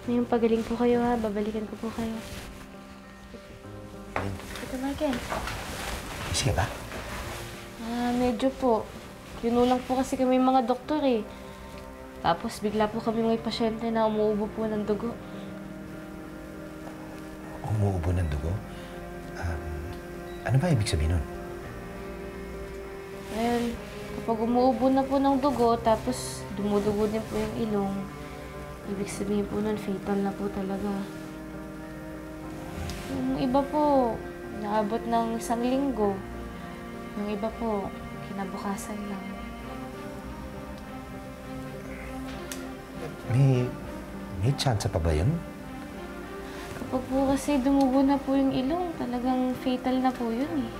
Ngayong pagaling po kayo ha, babalikan ko po kayo. Ito, Michael. Sige ba? Medyo po. Kinulang po kasi kami mga doktor eh. Tapos bigla po kami may pasyente na umuubo po ng dugo. Umuubo ng dugo? Ano ba ibig sabihin nun? Ngayon, kapag umuubo na po ng dugo, tapos dumudugo din po yung ilong, ibig sabihin po nun, fatal na po talaga. Yung iba po, naabot ng 1 linggo. Yung iba po, kinabukasan lang. May chance pa ba yun? Kapag po kasi dumugo na po yung ilong, talagang fatal na po yun eh.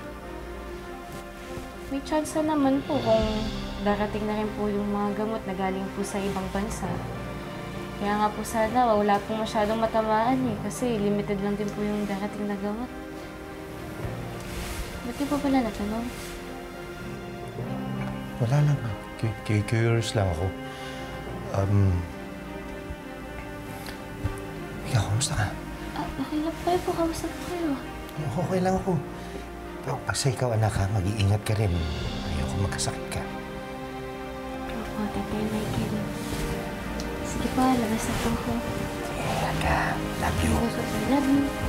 May chance na naman po kung darating na rin po yung mga gamot na galing po sa ibang bansa. Kaya nga po sana, wala pong masyadong matamaan eh, kasi limited lang din po yung darating na gamot. Ba't di po pala natanong? Wala lang. Curious lang ako. Ikaw, kamusta ka? Okay lang po kayo po. Kamusta po kayo? Okay lang ako. Pero basta ikaw, anak, ha, mag-iingat ka rin. Ayoko magkasakit ka. Opo, Tatay Michael. Sige po, labas na po ako. Ingat ka. Love you. Love you.